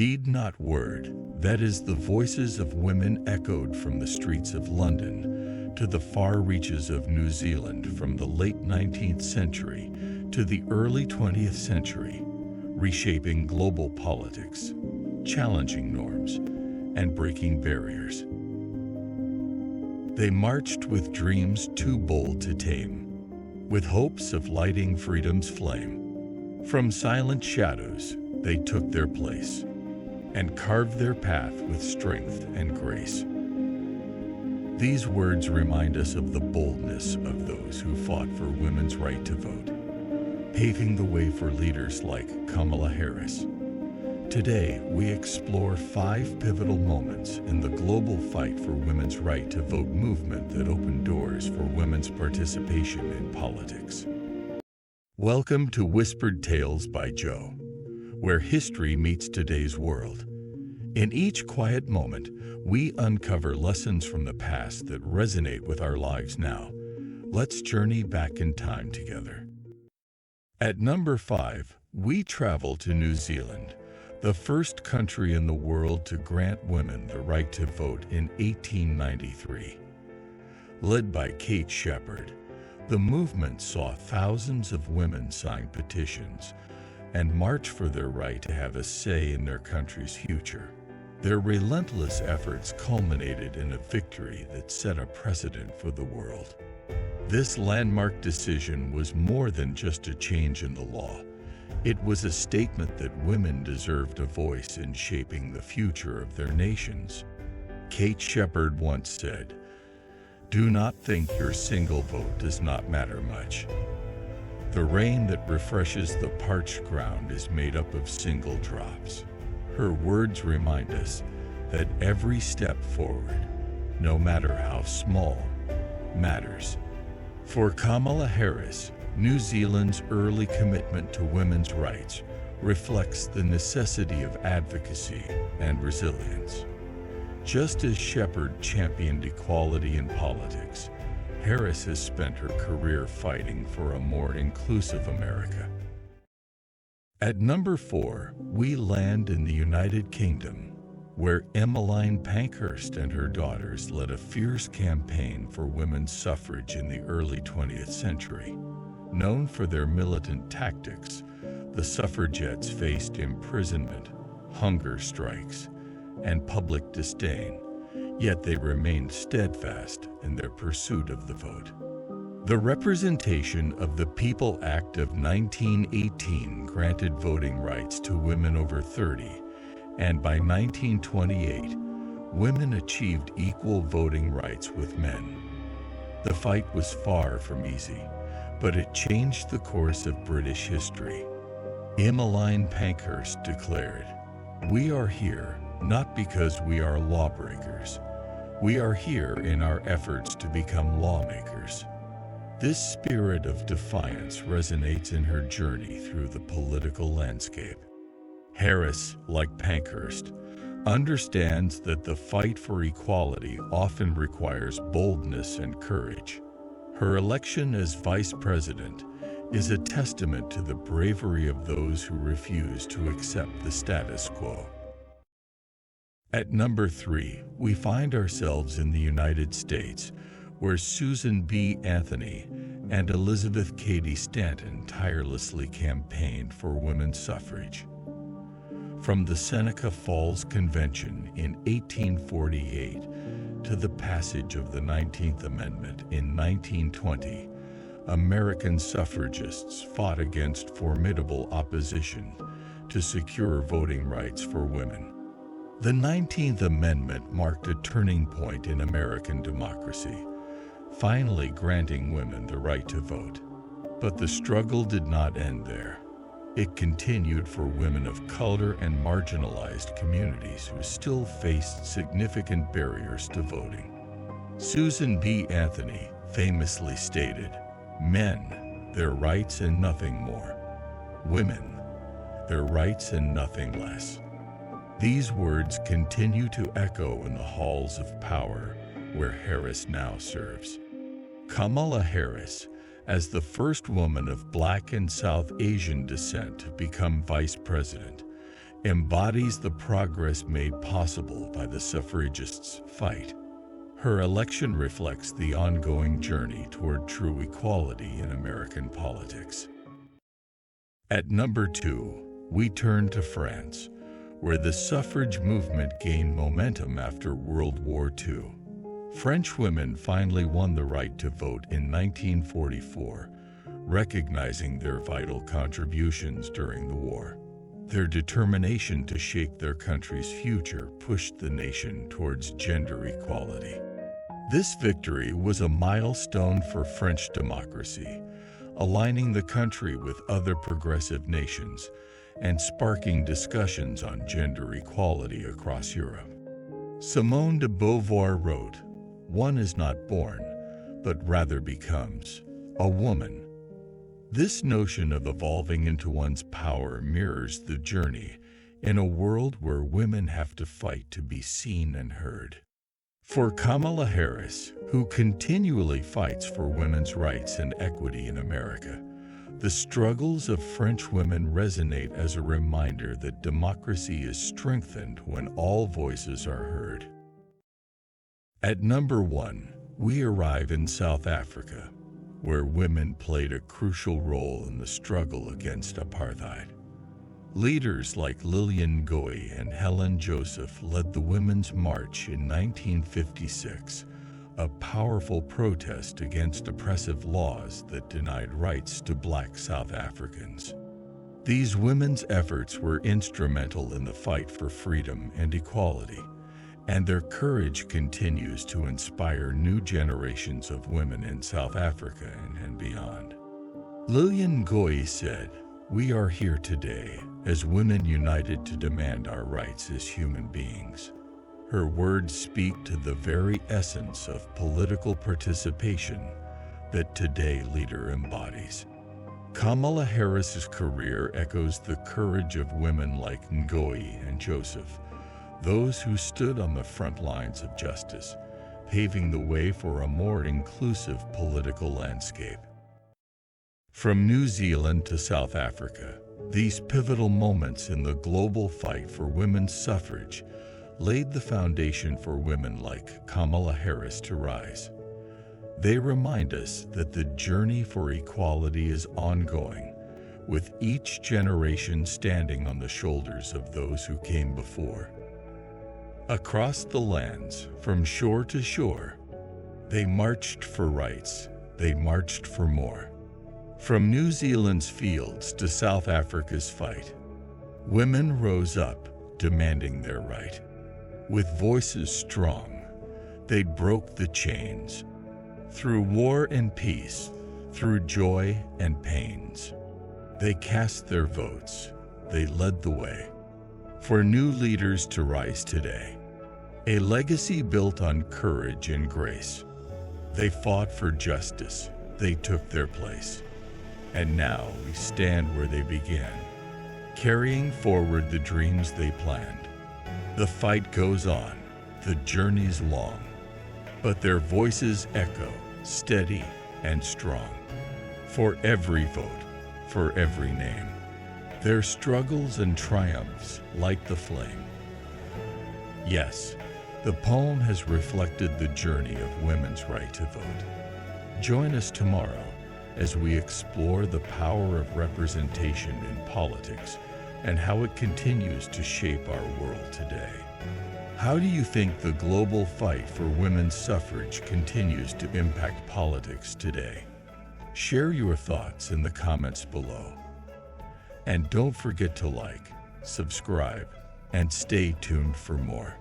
Deed not word, that is the voices of women echoed from the streets of London to the far reaches of New Zealand from the late 19th century to the early 20th century, reshaping global politics, challenging norms, and breaking barriers. They marched with dreams too bold to tame, with hopes of lighting freedom's flame. From silent shadows, they took their place and carved their path with strength and grace. These words remind us of the boldness of those who fought for women's right to vote, paving the way for leaders like Kamala Harris. Today, we explore 5 pivotal moments in the global fight for women's right to vote movement that opened doors for women's participation in politics. Welcome to Whispered Tales by Joe, where history meets today's world. In each quiet moment, we uncover lessons from the past that resonate with our lives now. Let's journey back in time together. At number 5, we travel to New Zealand, the first country in the world to grant women the right to vote in 1893. Led by Kate Sheppard, the movement saw thousands of women sign petitions and march for their right to have a say in their country's future. Their relentless efforts culminated in a victory that set a precedent for the world. This landmark decision was more than just a change in the law. It was a statement that women deserved a voice in shaping the future of their nations. Kate Sheppard once said, "Do not think your single vote does not matter much. The rain that refreshes the parched ground is made up of single drops." Her words remind us that every step forward, no matter how small, matters. For Kamala Harris, New Zealand's early commitment to women's rights reflects the necessity of advocacy and resilience. Just as Sheppard championed equality in politics, Harris has spent her career fighting for a more inclusive America. At number 4, we land in the United Kingdom, where Emmeline Pankhurst and her daughters led a fierce campaign for women's suffrage in the early 20th century. Known for their militant tactics, the suffragettes faced imprisonment, hunger strikes, and public disdain, yet they remained steadfast in their pursuit of the vote. The Representation of the People Act of 1918 granted voting rights to women over 30, and by 1928, women achieved equal voting rights with men. The fight was far from easy, but it changed the course of British history. Emmeline Pankhurst declared, "We are here not because we are lawbreakers. We are here in our efforts to become lawmakers." This spirit of defiance resonates in her journey through the political landscape. Harris, like Pankhurst, understands that the fight for equality often requires boldness and courage. Her election as vice president is a testament to the bravery of those who refuse to accept the status quo. At number 3, we find ourselves in the United States, where Susan B. Anthony and Elizabeth Cady Stanton tirelessly campaigned for women's suffrage. From the Seneca Falls Convention in 1848 to the passage of the 19th Amendment in 1920, American suffragists fought against formidable opposition to secure voting rights for women. The 19th Amendment marked a turning point in American democracy, finally granting women the right to vote. But the struggle did not end there. It continued for women of color and marginalized communities who still faced significant barriers to voting. Susan B. Anthony famously stated, "Men, their rights and nothing more. Women, their rights and nothing less." These words continue to echo in the halls of power where Harris now serves. Kamala Harris, as the first woman of Black and South Asian descent to become vice president, embodies the progress made possible by the suffragists' fight. Her election reflects the ongoing journey toward true equality in American politics. At number 2, we turn to France, where the suffrage movement gained momentum after World War II. French women finally won the right to vote in 1944, recognizing their vital contributions during the war. Their determination to shape their country's future pushed the nation towards gender equality. This victory was a milestone for French democracy, aligning the country with other progressive nations and sparking discussions on gender equality across Europe. Simone de Beauvoir wrote, "One is not born, but rather becomes a woman." This notion of evolving into one's power mirrors the journey in a world where women have to fight to be seen and heard. For Kamala Harris, who continually fights for women's rights and equity in America, the struggles of French women resonate as a reminder that democracy is strengthened when all voices are heard. At number 1, we arrive in South Africa, where women played a crucial role in the struggle against apartheid. Leaders like Lillian Ngoyi and Helen Joseph led the Women's March in 1956, a powerful protest against oppressive laws that denied rights to Black South Africans. These women's efforts were instrumental in the fight for freedom and equality, and their courage continues to inspire new generations of women in South Africa and beyond. Lillian Ngoyi said, "We are here today as women united to demand our rights as human beings." Her words speak to the very essence of political participation that today's leader embodies. Kamala Harris's career echoes the courage of women like Ngoyi and Joseph, those who stood on the front lines of justice, paving the way for a more inclusive political landscape. From New Zealand to South Africa, these pivotal moments in the global fight for women's suffrage laid the foundation for women like Kamala Harris to rise. They remind us that the journey for equality is ongoing, with each generation standing on the shoulders of those who came before. Across the lands, from shore to shore, they marched for rights, they marched for more. From New Zealand's fields to South Africa's fight, women rose up, demanding their right. With voices strong, they broke the chains. Through war and peace, through joy and pains, they cast their votes, they led the way. For new leaders to rise today, a legacy built on courage and grace. They fought for justice, they took their place. And now we stand where they began, carrying forward the dreams they planned. The fight goes on, the journey's long, but their voices echo, steady and strong. For every vote, for every name, their struggles and triumphs light the flame. Yes, the poem has reflected the journey of women's right to vote. Join us tomorrow as we explore the power of representation in politics and how it continues to shape our world today. How do you think the global fight for women's suffrage continues to impact politics today? Share your thoughts in the comments below. And don't forget to like, subscribe, and stay tuned for more.